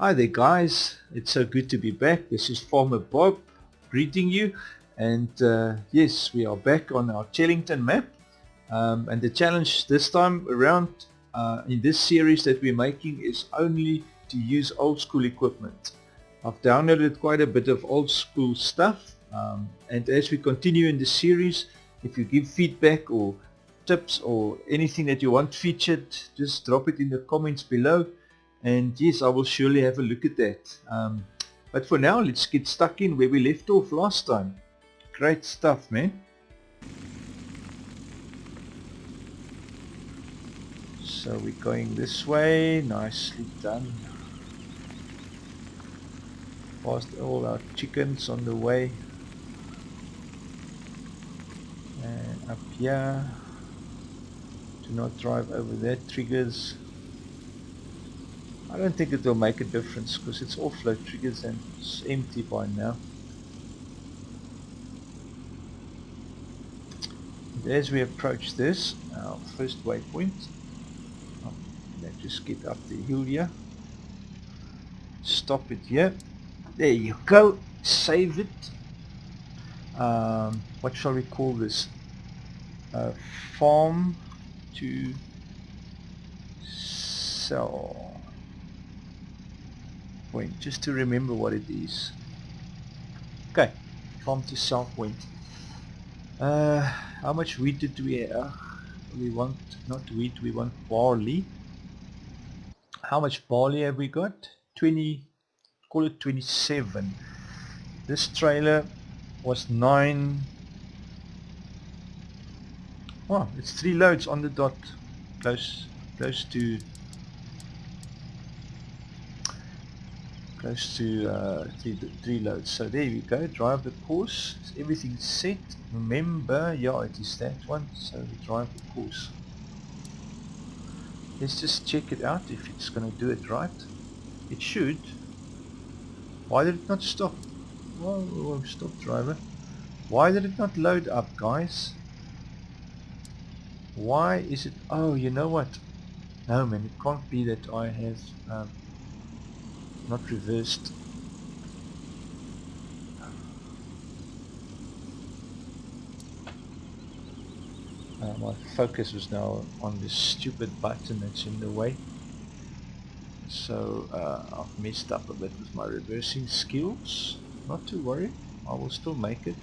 Hi there guys, it's so good to be back. This is Farmer Bob greeting you, and yes, we are back on our Chellington map, and the challenge this time around in this series that we're making is only to use old school equipment. I've downloaded quite a bit of old school stuff, and as we continue in the series, if you give feedback or tips or anything that you want featured, just drop it in the comments below. And yes, I will surely have a look at that. But for now, let's get stuck in where we left off last time. Great stuff, man. So we're going this way. Nicely done. Past all our chickens on the way. And up here. Do not drive over that. Triggers. I don't think it will make a difference because it's offload triggers and it's empty by now. And as we approach this, our first waypoint, let's just get up the hill here. Stop it here. There you go. Save it. What shall we call this? Farm to sell point, just to remember what it is. Okay, farm to sell point. How much wheat did we have? We want not wheat, we want barley. How much barley have we got? 20, call it 27. This trailer was 9. Oh, it's 3 loads on the dot, close to 3 loads. So there we go. Drive the course. Everything's set. Remember, yeah, it is that one. So we drive the course. Let's just check it out if it's going to do it right. It should. Why did it not stop? Whoa, stop, driver. Why did it not load up, guys? Why is it? Oh, you know what? No, man, it can't be that I have not reversed. My focus was now on this stupid button that's in the way. So I've messed up a bit with my reversing skills. Not to worry, I will still make it.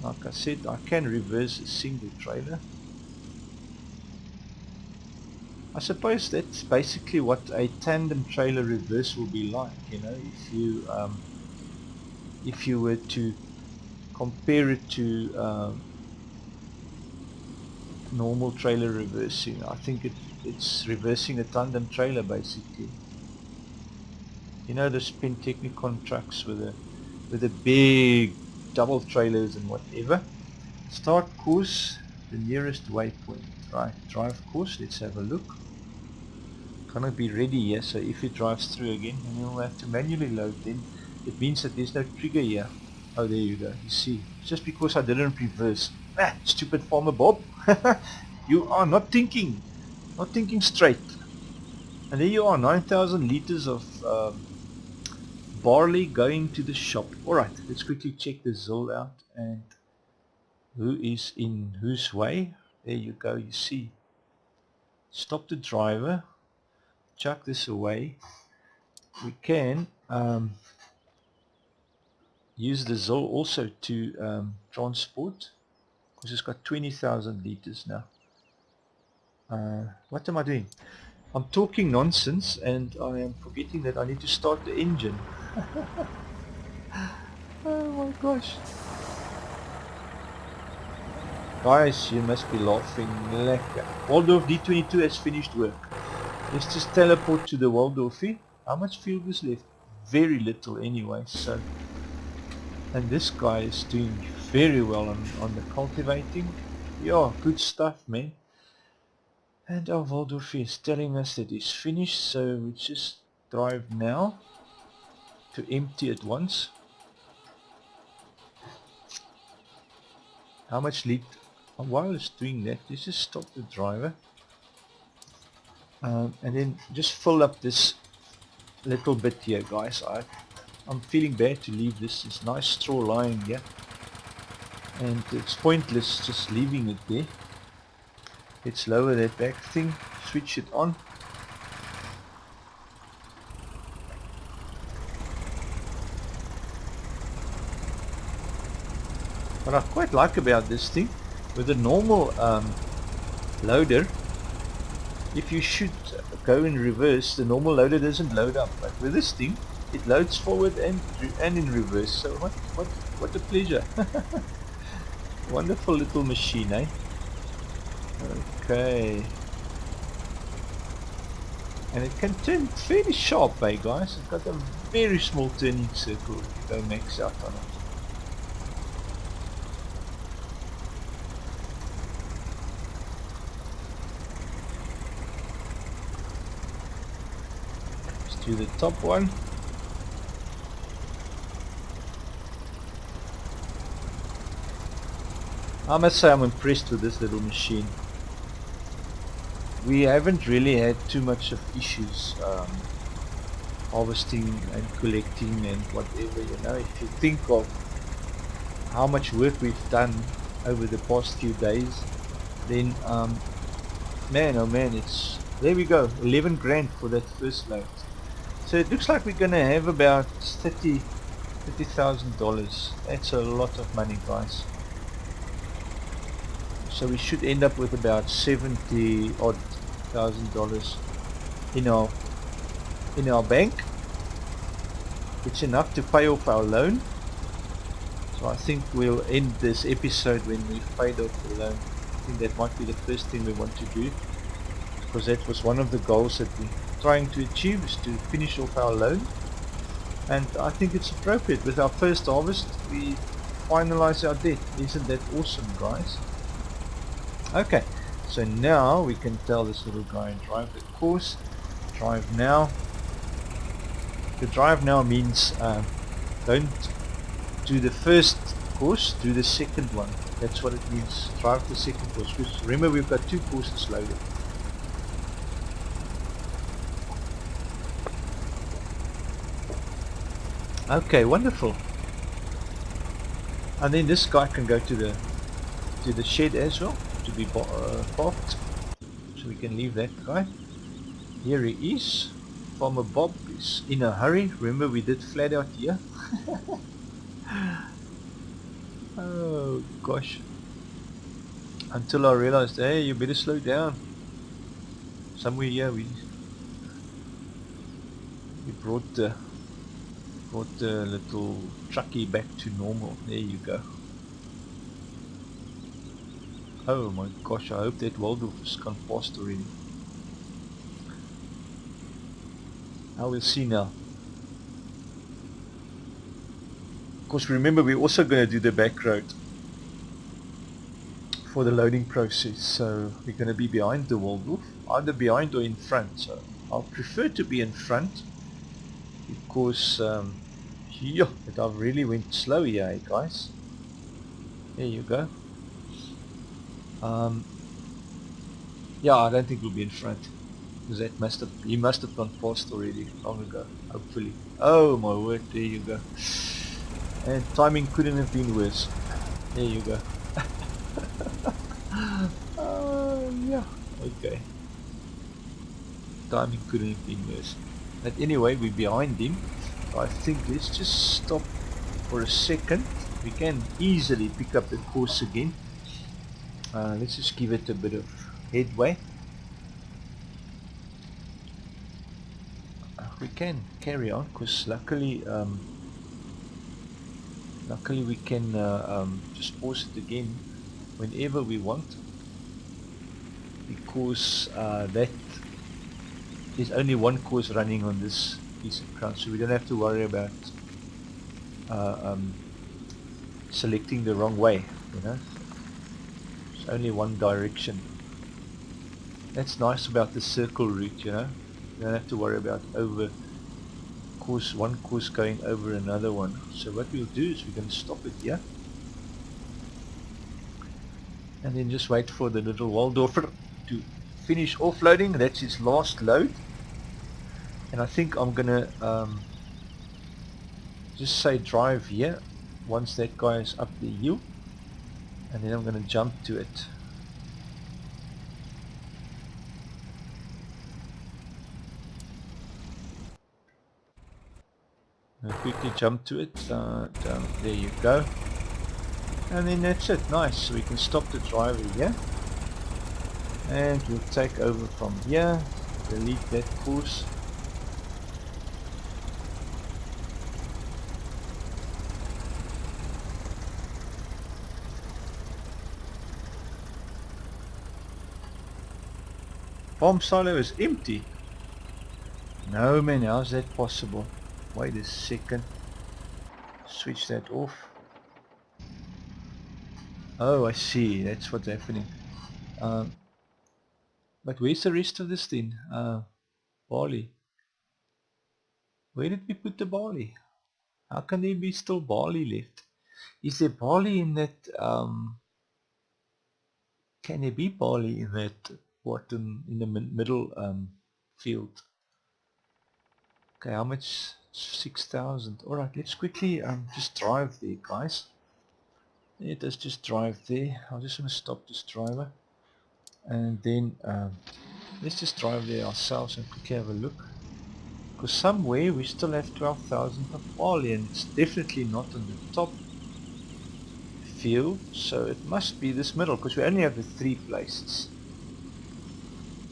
Like I said, I can reverse a single trailer. I suppose that's basically what a tandem trailer reverse will be like, you know, if you were to compare it to normal trailer reversing. I think it's reversing a tandem trailer basically. You know, the Spin Technicon trucks with the big double trailers and whatever. Start course, the nearest waypoint. Right, drive course, let's have a look. Gonna be ready here, so if it drives through again, and you'll have to manually load, then it means that there's no trigger here. Oh, there you go, you see, just because I didn't reverse. Stupid Farmer Bob. You are not thinking straight. And there you are, 9,000 liters of barley going to the shop. Alright, let's quickly check the Zil out and who is in whose way. There you go, you see. Stop the driver. Chuck this away. We can use the Zil also to transport, because it's got 20,000 liters now. What am I doing? I'm talking nonsense and I am forgetting that I need to start the engine. Oh my gosh. Guys, you must be laughing. Lekker. Waldorf D22 has finished work. Let's just teleport to the Waldorfie. How much fuel is left? Very little anyway, so. And this guy is doing very well on the cultivating. Yeah, good stuff, man. And our Waldorfie is telling us that he's finished, so we just drive now to empty it once. How much lead? While it's doing that, let's just stop the driver. And then just fill up this little bit here, guys. I'm feeling bad to leave this nice straw lying here, and it's pointless just leaving it there. Let's lower that back thing, switch it on. What I quite like about this thing, with a normal loader, if you should go in reverse, the normal loader doesn't load up, but with this thing it loads forward and in reverse. So what a pleasure. Wonderful little machine, eh? Okay, and it can turn fairly sharp, eh guys? It's got a very small turning circle if you go max out on it. To the top one. I must say I'm impressed with this little machine. We haven't really had too much of issues harvesting and collecting and whatever, you know. If you think of how much work we've done over the past few days, then man, oh man, it's, there we go, 11 grand for that first load. So it looks like we're going to have about $30,000. That's a lot of money, guys. So we should end up with about $70,000 in our bank. It's enough to pay off our loan. So I think we'll end this episode when we've paid off the loan. I think that might be the first thing we want to do, because that was one of the goals that we trying to achieve, is to finish off our loan. And I think it's appropriate. With our first harvest we finalize our debt. Isn't that awesome, guys? Okay, so now we can tell this little guy and drive the course. Drive now. The drive now means don't do the first course, do the second one. That's what it means. Drive the second course, because remember we've got 2 courses loaded. Okay, wonderful. And then this guy can go to the shed as well, to be parked. So we can leave that guy. Here he is. Farmer Bob is in a hurry. Remember we did flat out here. Oh gosh. Until I realized, hey, you better slow down. Somewhere here we brought the little truckie back to normal. There you go. Oh my gosh, I hope that Waldorf has gone past already. I will see now. Of course, remember we're also going to do the back road for the loading process, so we're going to be behind the Waldorf, either behind or in front. So I'll prefer to be in front, because yeah, but I've really went slow here, eh, guys. There you go. Yeah, I don't think we'll be in front, because that he must have gone past already long ago, hopefully. Oh my word, there you go. And timing couldn't have been worse. There you go. Yeah, okay. Timing couldn't have been worse. But anyway, we're behind him. So I think let's just stop for a second. We can easily pick up the course again. Let's just give it a bit of headway. We can carry on, because luckily we can just pause it again whenever we want, because that is only one course running on this piece of ground, so we don't have to worry about selecting the wrong way, you know. It's only one direction. That's nice about the circle route, you know. You don't have to worry about one course going over another one. So what we'll do is we're going to stop it here, and then just wait for the little Waldorfer to finish offloading. That's his last load. And I think I'm gonna just say drive here once that guy is up the hill, and then I'm gonna jump to it. I'll quickly jump to it. Down, there you go. And then that's it. Nice. So we can stop the driver here. And we'll take over from here. Delete that course. Bomb silo is empty. No man, how's that possible? Wait a second. Switch that off. Oh, I see. That's what's happening. But where's the rest of this thing? Barley. Where did we put the barley? How can there be still barley left? Is there barley in that? Can there be barley in that bottom, in the middle field? Okay, how much? 6,000. Alright, let's quickly just drive there, guys. Yeah, let's just drive there. I just want to stop this driver. And then let's just drive there ourselves and quickly have a look. Because somewhere we still have 12,000 of barley, and it's definitely not on the top field. So it must be this middle, because we only have the 3 places.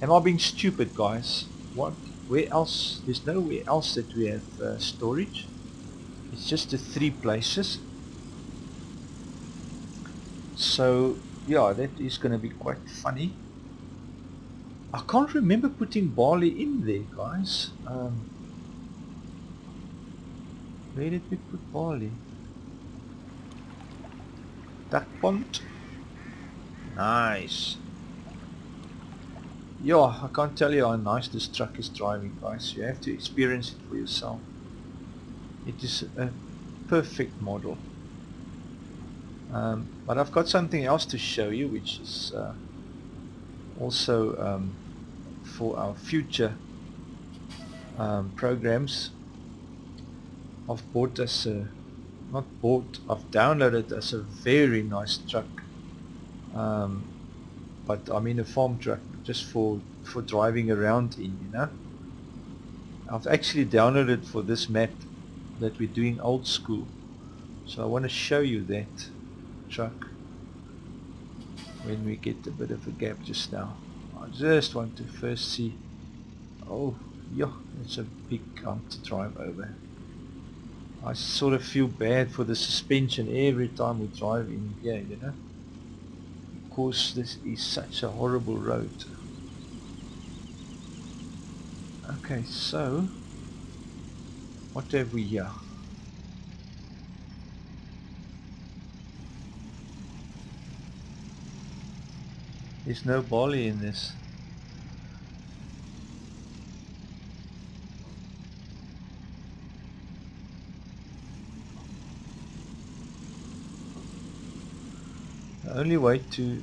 Am I being stupid, guys? What? Where else? There's nowhere else that we have storage. It's just the 3 places. So yeah, that is going to be quite funny. I can't remember putting barley in there, guys. Where did we put barley? Duck pond. Nice. Yeah, I can't tell you how nice this truck is driving, guys. You have to experience it for yourself. It is a perfect model. But I've got something else to show you, which is also for our future programs. I've bought us a, not bought, I've downloaded as a very nice truck. But I mean a farm truck, just for driving around in, you know. I've actually downloaded for this map that we're doing old school. So I want to show you that truck when we get a bit of a gap just now. I just want to first see. Oh yeah, it's a big hump to drive over. I sort of feel bad for the suspension every time we drive in here, you know, because this is such a horrible road. Okay, so what have we here? There's no barley in this. The only way to,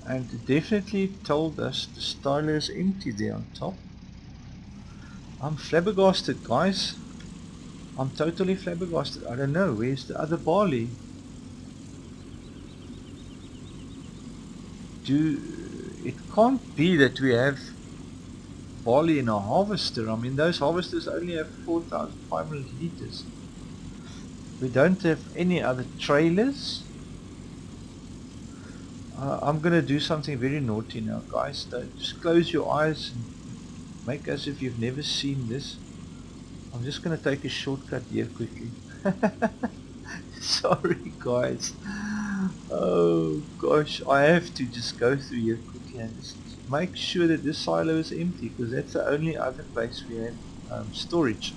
and it definitely told us the styler is empty there on top. I'm flabbergasted, guys. I'm totally flabbergasted. I don't know, where's the other barley? It can't be that we have barley in a harvester. I mean, those harvesters only have 4,500 liters. We don't have any other trailers. I'm gonna do something very naughty now, guys. Just close your eyes and make as if you've never seen this. I'm just gonna take a shortcut here quickly. Sorry, guys. Oh gosh, I have to just go through here quickly and just make sure that this silo is empty, because that's the only other place we have storage.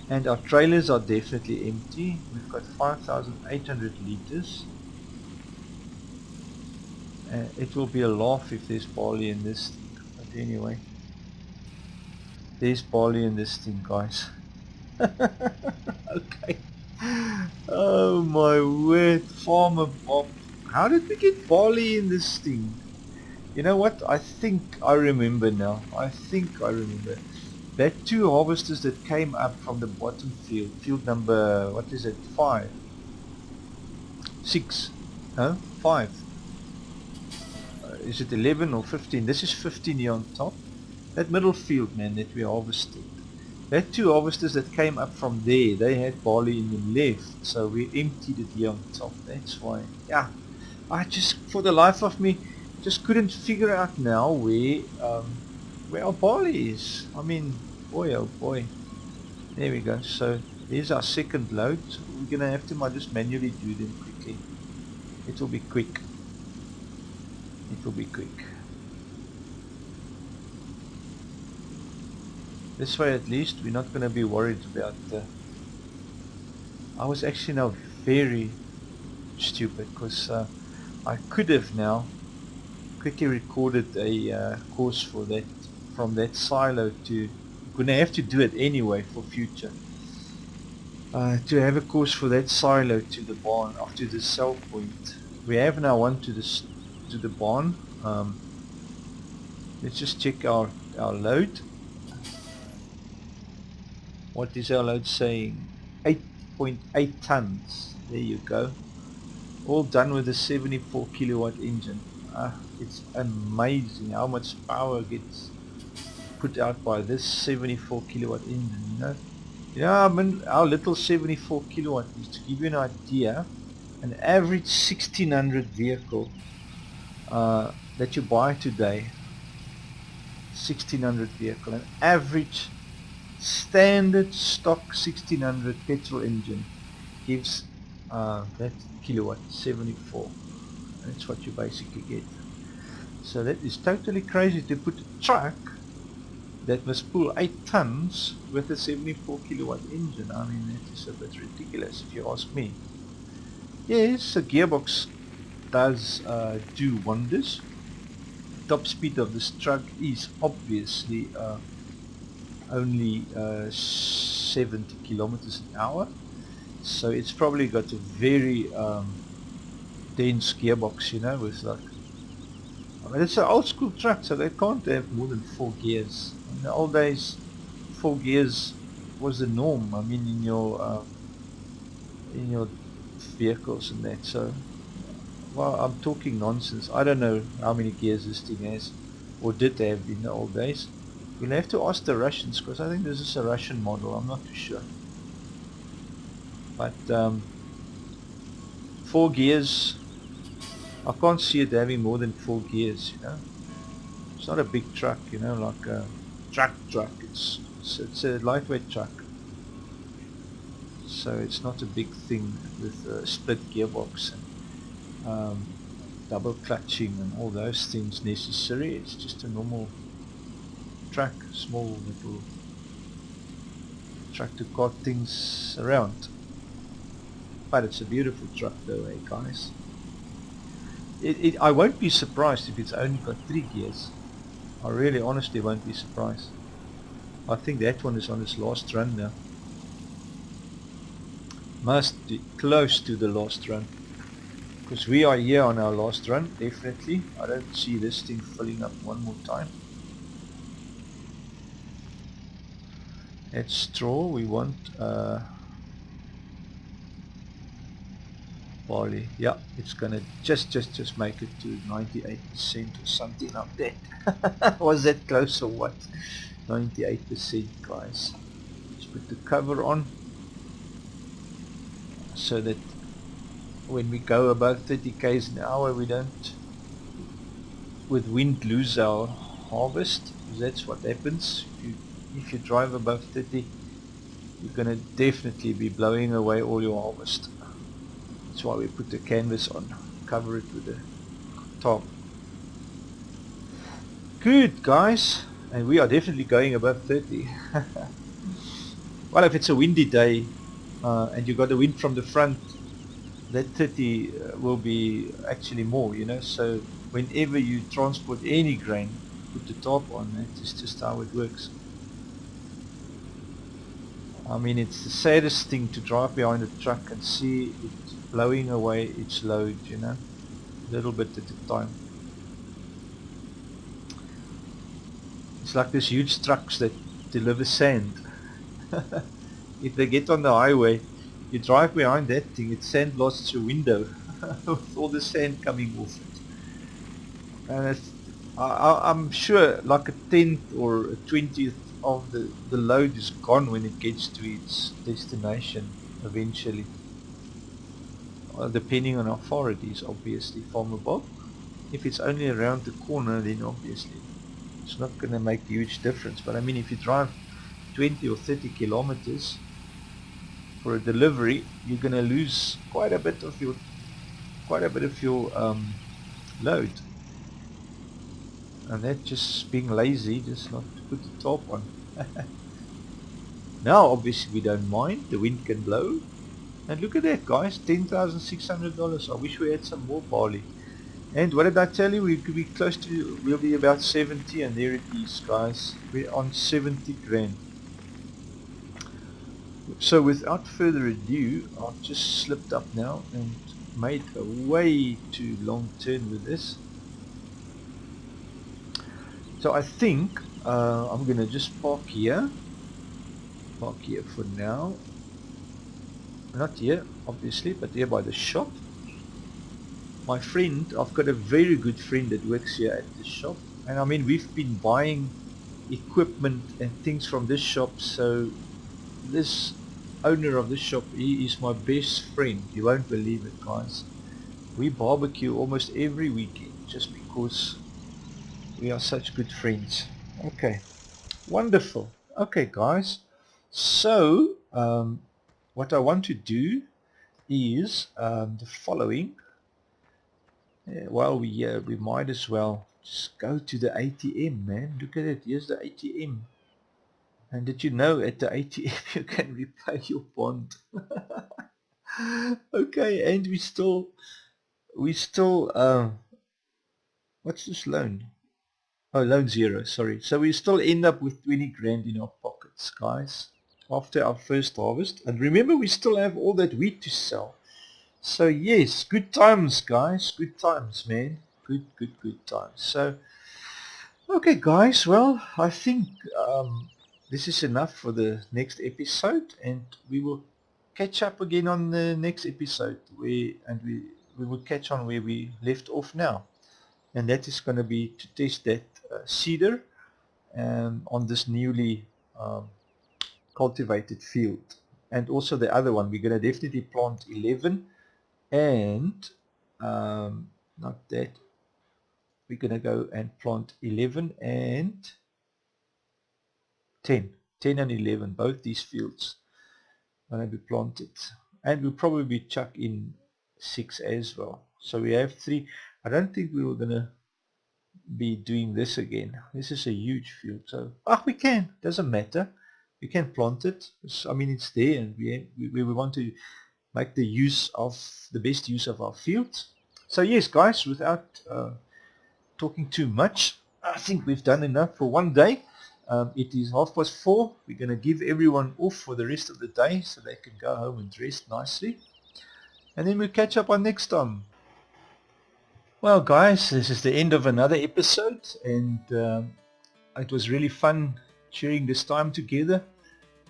And our trailers are definitely empty. We've got 5,800 liters. It will be a laugh if there's barley in this thing. But anyway, there's barley in this thing, guys. Okay. Oh my word, Farmer Bob. How did we get barley in this thing? You know what? I think I remember now. I think I remember. That 2 harvesters that came up from the bottom field, field number, what is it, 5? 6? Huh? 5. Is it 11 or 15? This is 15 here on top. That middle field, man, that we harvested. That 2 harvesters that came up from there, they had barley in them left. So we emptied it here on top. That's why. Yeah. I just, for the life of me, just couldn't figure out now where our barley is. I mean, boy oh boy. There we go. So here's our second load. We're gonna have to just manually do them quickly. It will be quick. It will be quick. This way at least we're not gonna be worried about I was actually now very stupid because I could have now quickly recorded a course for that, from that silo to, gonna have to do it anyway for future, to have a course for that silo to the barn, after the sell point. We have now one to the barn. Let's just check our load. What is our load saying? 8.8 tons. There you go. All done with a 74 kilowatt engine. It's amazing how much power gets put out by this 74 kilowatt engine, you know. Yeah, I mean, our little 74 kilowatt is, to give you an idea, an average 1600 vehicle that you buy today, 1600 vehicle, an average standard stock 1600 petrol engine gives that kilowatt, 74. That's what you basically get. So that is totally crazy to put a truck that must pull 8 tons with a 74 kilowatt engine. I mean, that is a bit ridiculous if you ask me. Yes, a gearbox does do wonders. Top speed of this truck is obviously only 70 kilometers an hour, so it's probably got a very dense gearbox, you know, with like, I mean, it's an old school truck, so they can't have more than 4 gears. In the old days, 4 gears was the norm. I mean, in your vehicles and that. So, well, I'm talking nonsense. I don't know how many gears this thing has, or did have in the old days. We'll have to ask the Russians, because I think this is a Russian model. I'm not too sure. But 4 gears, I can't see it having more than 4 gears, you know. It's not a big truck, you know, like a truck. It's a lightweight truck. So it's not a big thing with a split gearbox and double clutching and all those things necessary. It's just a normal truck, small little truck to cart things around. But it's a beautiful truck though, eh guys? I won't be surprised if it's only got 3 gears. I really honestly won't be surprised. I think that one is on its last run now. Must be close to the last run, because we are here on our last run, definitely. I don't see this thing filling up one more time. At straw we want barley. Yeah, it's gonna just make it to 98% or something like that. Was that close or what? 98%, guys. Let's put the cover on so that when we go above 30 k's an hour we don't with wind lose our harvest. That's what happens. If you drive above 30, you're gonna definitely be blowing away all your harvest. That's why we put the canvas on, cover it with the top. Good, guys, and we are definitely going above 30. Well, if it's a windy day and you got the wind from the front, that 30 will be actually more, you know. So whenever you transport any grain, put the top on. That is just how it works. I mean, it's the saddest thing to drive behind a truck and see it blowing away its load, you know, a little bit at a time. It's like these huge trucks that deliver sand. If they get on the highway, you drive behind that thing, it sandblasts your window with all the sand coming off it. And I'm sure like a 10th or a 20th of the load is gone when it gets to its destination eventually. Depending on how far it is, obviously, Farmer Bob. If it's only around the corner, then obviously it's not going to make a huge difference. But I mean, if you drive 20 or 30 kilometers for a delivery, you're going to lose quite a bit of your load. And that's just being lazy, just not to put the top on. Now obviously we don't mind, the wind can blow. And look at that, guys, $10,600. I wish we had some more barley. And what did I tell you? We could be close to, we'll be about 70, and there it is, guys. We're on 70 grand. So without further ado, I've just slipped up now and made a way too long turn with this. So I think I'm going to just park here for now. Not here, obviously, but here by the shop. My friend, I've got a very good friend that works here at the shop, and I mean, we've been buying equipment and things from this shop. So this owner of this shop, he is my best friend. You won't believe it, guys. We barbecue almost every weekend just because we are such good friends. Okay, wonderful. Okay, guys, so what I want to do is the following. Well, we might as well just go to the ATM, man. Look at it. Here's the ATM. And did you know at the ATM you can repay your bond? Okay, and we still what's this loan? Oh, loan 0, sorry. So we still end up with 20 grand in our pockets, guys, after our first harvest. And remember, we still have all that wheat to sell. So yes, good times, guys. Good times, man. Good times. So, okay, guys. Well, I think this is enough for the next episode, and we will catch up again on the next episode. We will catch on where we left off now, and that is going to be to test that cedar on this newly cultivated field, and also the other one. We're going to definitely plant 11, and not that. We're going to go and plant 11 and 10 and 11, both these fields are going to be planted, and we'll probably chuck in 6 as well. So we have 3. I don't think we were going to be doing this again. This is a huge field, so we can, doesn't matter, we can plant it. I mean, it's there, and we want to make the best use of our fields. So yes, guys, without talking too much, I think we've done enough for one day. It is 4:30. We're going to give everyone off for the rest of the day so they can go home and rest nicely, and then we'll catch up on next time. Well, guys, this is the end of another episode, and it was really fun sharing this time together.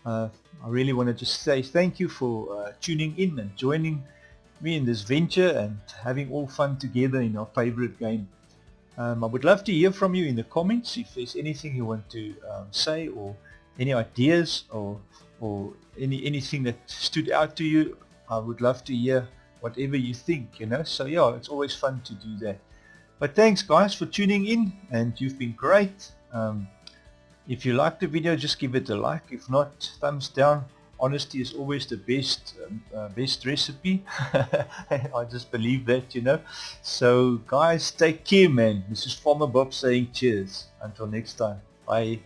I really want to just say thank you for tuning in and joining me in this venture and having all fun together in our favorite game. I would love to hear from you in the comments if there's anything you want to say, or any ideas, or anything that stood out to you. I would love to hear whatever you think, so yeah, it's always fun to do that. But thanks, guys, for tuning in, and you've been great. If you liked the video, just give it a like. If not, thumbs down. Honesty is always the best recipe. I just believe that, So guys, take care, man. This is Farmer Bob saying cheers. Until next time. Bye.